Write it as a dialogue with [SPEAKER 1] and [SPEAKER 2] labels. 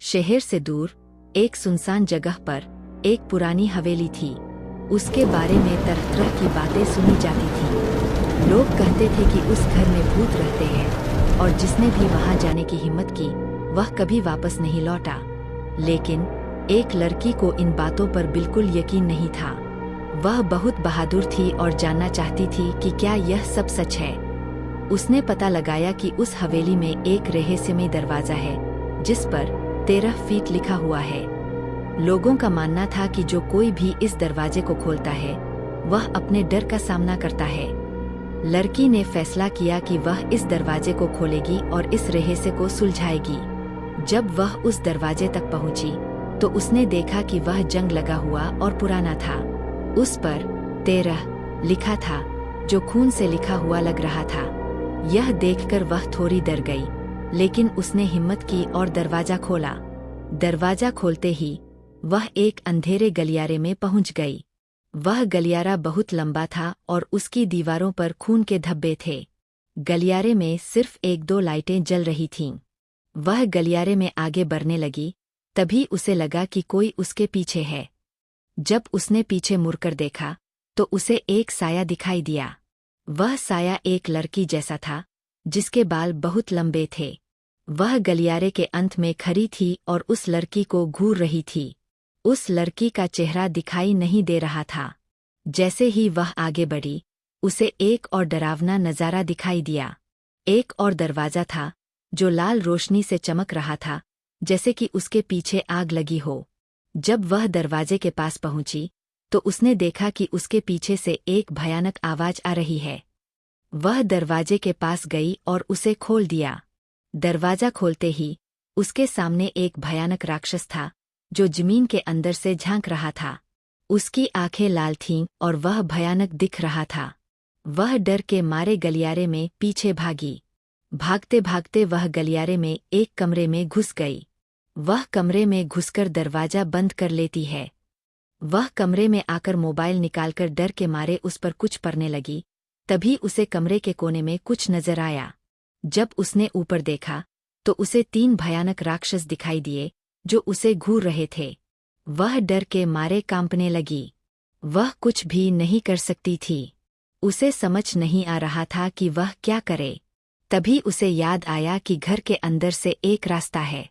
[SPEAKER 1] शहर से दूर एक सुनसान जगह पर एक पुरानी हवेली थी। उसके बारे में तरह-तरह की बातें सुनी जाती थीं। लोग कहते थे कि उस घर में भूत रहते हैं और जिसने भी वहां जाने की हिम्मत की वह कभी वापस नहीं लौटा। लेकिन एक लड़की को इन बातों पर बिल्कुल यकीन नहीं था। वह बहुत बहादुर थी और जानना चाहती थी कि क्या यह सब सच है। उसने पता लगाया कि उस हवेली में एक रहस्यमय दरवाजा है जिस पर 13 फीट लिखा हुआ है। लोगों का मानना था कि जो कोई भी इस दरवाजे को खोलता है वह अपने डर का सामना करता है। लड़की ने फैसला किया कि वह इस दरवाजे को खोलेगी और इस रहस्य को सुलझाएगी। जब वह उस दरवाजे तक पहुंची तो उसने देखा कि वह जंग लगा हुआ और पुराना था। उस पर 13 लिखा था जो खून से लिखा हुआ लग रहा था। यह देखकर वह थोड़ी डर गई, लेकिन उसने हिम्मत की और दरवाजा खोला। दरवाजा खोलते ही वह एक अंधेरे गलियारे में पहुंच गई। वह गलियारा बहुत लंबा था और उसकी दीवारों पर खून के धब्बे थे। गलियारे में सिर्फ 1-2 लाइटें जल रही थीं। वह गलियारे में आगे बढ़ने लगी, तभी उसे लगा कि कोई उसके पीछे है। जब उसने पीछे मुड़कर देखा तो उसे एक साया दिखाई दिया। वह साया एक लड़की जैसा था जिसके बाल बहुत लंबे थे। वह गलियारे के अंत में खड़ी थी और उस लड़की को घूर रही थी। उस लड़की का चेहरा दिखाई नहीं दे रहा था। जैसे ही वह आगे बढ़ी उसे एक और डरावना नज़ारा दिखाई दिया। एक और दरवाजा था जो लाल रोशनी से चमक रहा था, जैसे कि उसके पीछे आग लगी हो। जब वह दरवाजे के पास पहुंची तो उसने देखा कि उसके पीछे से एक भयानक आवाज आ रही है। वह दरवाजे के पास गई और उसे खोल दिया। दरवाजा खोलते ही उसके सामने एक भयानक राक्षस था जो जमीन के अंदर से झांक रहा था। उसकी आंखें लाल थीं और वह भयानक दिख रहा था। वह डर के मारे गलियारे में पीछे भागी। भागते भागते वह गलियारे में एक कमरे में घुस गई। वह कमरे में घुसकर दरवाजा बंद कर लेती है। वह कमरे में आकर मोबाइल निकालकर डर के मारे उस पर कुछ पढ़ने लगी। तभी उसे कमरे के कोने में कुछ नजर आया। जब उसने ऊपर देखा तो उसे 3 भयानक राक्षस दिखाई दिए जो उसे घूर रहे थे। वह डर के मारे कांपने लगी। वह कुछ भी नहीं कर सकती थी। उसे समझ नहीं आ रहा था कि वह क्या करे। तभी उसे याद आया कि घर के अंदर से एक रास्ता है।